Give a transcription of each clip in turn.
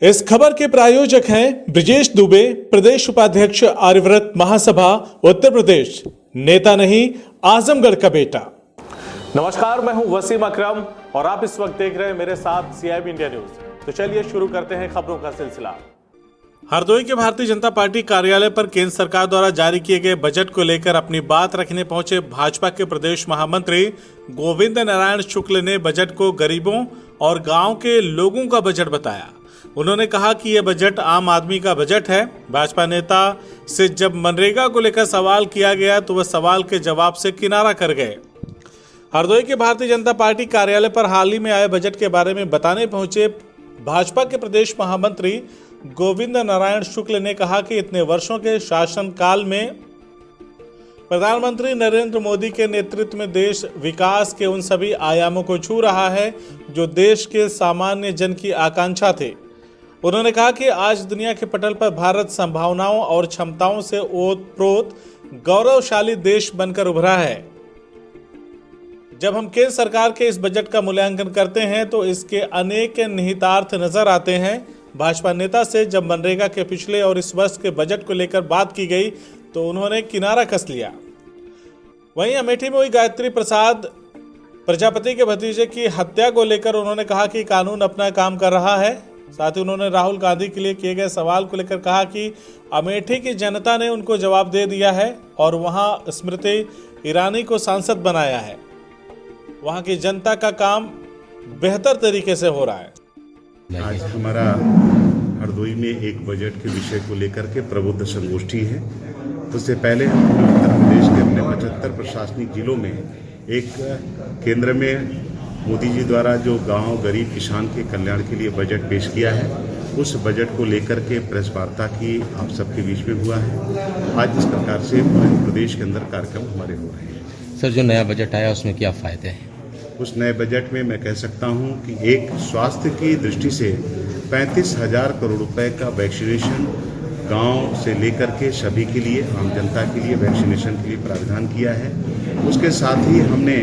इस खबर के प्रायोजक हैं ब्रिजेश दुबे, प्रदेश उपाध्यक्ष आर्यव्रत महासभा उत्तर प्रदेश, नेता नहीं आजमगढ़ का बेटा। नमस्कार, मैं हूं वसीम अकरम और आप इस वक्त देख रहे हैं मेरे साथ सीआईबी इंडिया न्यूज। तो चलिए शुरू करते हैं खबरों का सिलसिला। हरदोई के भारतीय जनता पार्टी कार्यालय पर केंद्र सरकार द्वारा जारी किए गए बजट को लेकर अपनी बात रखने पहुंचे भाजपा के प्रदेश महामंत्री गोविंद नारायण शुक्ल ने बजट को गरीबों और गांव के लोगों का बजट बताया। उन्होंने कहा कि यह बजट आम आदमी का बजट है। भाजपा नेता से जब मनरेगा को लेकर सवाल किया गया तो वह सवाल के जवाब से किनारा कर गए। हरदोई के भारतीय जनता पार्टी कार्यालय पर हाल ही में आए बजट के बारे में बताने पहुंचे भाजपा के प्रदेश महामंत्री गोविंद नारायण शुक्ल ने कहा कि इतने वर्षों के शासनकाल में प्रधानमंत्री नरेंद्र मोदी के नेतृत्व में देश विकास के उन सभी आयामों को छू रहा है जो देश के सामान्य जन की आकांक्षा थे। उन्होंने कहा कि आज दुनिया के पटल पर भारत संभावनाओं और क्षमताओं से ओतप्रोत गौरवशाली देश बनकर उभरा है। जब हम केंद्र सरकार के इस बजट का मूल्यांकन करते हैं तो इसके अनेक निहितार्थ नजर आते हैं। भाजपा नेता से जब मनरेगा के पिछले और इस वर्ष के बजट को लेकर बात की गई तो उन्होंने किनारा कस लिया। वहीं अमेठी में हुई गायत्री प्रसाद प्रजापति के भतीजे की हत्या को लेकर उन्होंने कहा कि कानून अपना काम कर रहा है। साथ ही उन्होंने राहुल गांधी के लिए किए गए सवाल को लेकर कहा कि अमेठी की जनता ने उनको जवाब दे दिया है और वहां स्मृति ईरानी को सांसद बनाया है। वहां की जनता का काम बेहतर तरीके से हो रहा है। आज हमारा हरदोई में एक बजट के विषय को लेकर के प्रबुद्ध संगोष्ठी है। तो उससे पहले हमने उत्तर प्रदेश के अपने 75 प्रशासनिक जिलों में एक केंद्र में मोदी जी द्वारा जो गांव गरीब किसान के कल्याण के लिए बजट पेश किया है, उस बजट को लेकर के प्रेस वार्ता की आप सबके बीच में हुआ है। आज इस प्रकार से पूरे प्रदेश के अंदर कार्यक्रम हमारे हो रहे हैं। सर, जो नया बजट आया उसमें क्या फायदे हैं? उस नए बजट में मैं कह सकता हूं कि एक स्वास्थ्य की दृष्टि से 35,000 करोड़ रुपए का वैक्सीनेशन गांव से लेकर के सभी के लिए, आम जनता के लिए वैक्सीनेशन के लिए प्रावधान किया है। उसके साथ ही हमने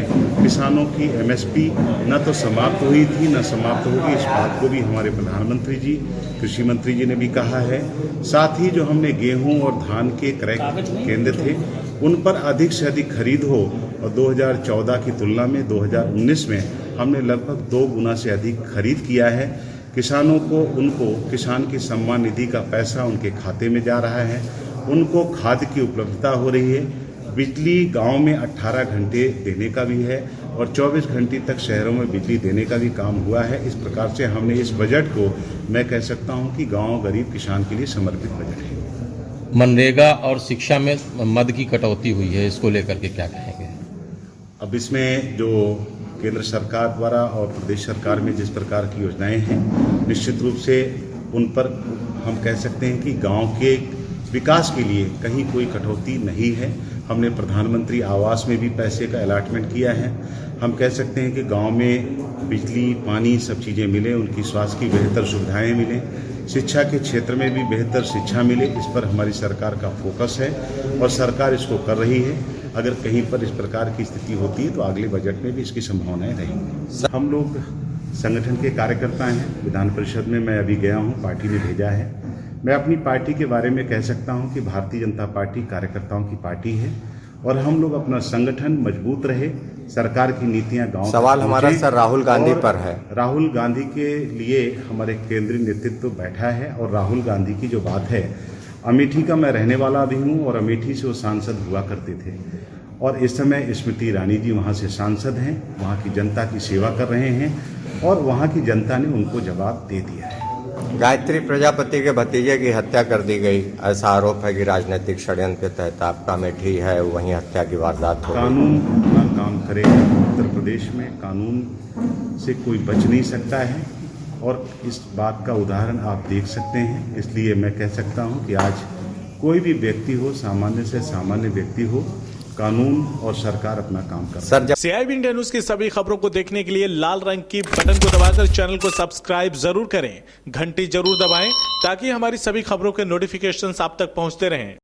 किसानों की एमएसपी न तो समाप्त हुई थी न समाप्त होगी, इस बात को भी हमारे प्रधानमंत्री जी, कृषि मंत्री जी ने भी कहा है। साथ ही जो हमने गेहूं और धान के क्रय केंद्र थे उन पर अधिक से अधिक खरीद हो और 2014 की तुलना में 2019 में हमने लगभग 2 गुना से अधिक खरीद किया है। किसानों को उनको किसान की सम्मान निधि का पैसा उनके खाते में जा रहा है, उनको खाद की उपलब्धता हो रही है। बिजली गांव में 18 घंटे देने का भी है और 24 घंटे तक शहरों में बिजली देने का भी काम हुआ है। इस प्रकार से हमने इस बजट को मैं कह सकता हूं कि गांव गरीब किसान के लिए समर्पित बजट है। मनरेगा और शिक्षा में मद की कटौती हुई है, इसको लेकर के क्या कहेंगे? अब इसमें जो केंद्र सरकार द्वारा और प्रदेश सरकार में जिस प्रकार की योजनाएं हैं, निश्चित रूप से उन पर हम कह सकते हैं कि गांव के विकास के लिए कहीं कोई कटौती नहीं है। हमने प्रधानमंत्री आवास में भी पैसे का अलॉटमेंट किया है। हम कह सकते हैं कि गांव में बिजली, पानी, सब चीज़ें मिले, उनकी स्वास्थ्य की बेहतर सुविधाएं मिलें, शिक्षा के क्षेत्र में भी बेहतर शिक्षा मिले, इस पर हमारी सरकार का फोकस है और सरकार इसको कर रही है। अगर कहीं पर इस प्रकार की स्थिति होती है तो अगले बजट में भी इसकी संभावनाएं रहेंगी। हम लोग संगठन के कार्यकर्ता हैं। विधान परिषद में मैं अभी गया हूँ, पार्टी ने भेजा है। मैं अपनी पार्टी के बारे में कह सकता हूँ कि भारतीय जनता पार्टी कार्यकर्ताओं की पार्टी है और हम लोग अपना संगठन मजबूत रहे, सरकार की नीतियां गांव सवाल हमारा सर राहुल गांधी पर है। राहुल गांधी के लिए हमारे केंद्रीय नेतृत्व बैठा है और राहुल गांधी की जो बात है, अमेठी का मैं रहने वाला भी हूं और अमेठी से वो सांसद हुआ करते थे और इस समय स्मृति ईरानी जी वहां से सांसद हैं, वहां की जनता की सेवा कर रहे हैं और वहां की जनता ने उनको जवाब दे दिया है। गायत्री प्रजापति के भतीजे की हत्या कर दी गई, ऐसा आरोप है कि राजनीतिक षड्यंत्र के तहत आपका अमेठी है वहीं हत्या की वारदात हो। कानून अपना काम करेगा। उत्तर प्रदेश में कानून से कोई बच नहीं सकता है और इस बात का उदाहरण आप देख सकते हैं। इसलिए मैं कह सकता हूं कि आज कोई भी व्यक्ति हो, सामान्य से सामान्य व्यक्ति हो, कानून और सरकार अपना काम कर रही है। सीआईबी इंडिया न्यूज की सभी खबरों को देखने के लिए लाल रंग की बटन को दबाकर चैनल को सब्सक्राइब जरूर करें, घंटी जरूर दबाएं ताकि हमारी सभी खबरों के नोटिफिकेशंस आप तक पहुंचते रहें।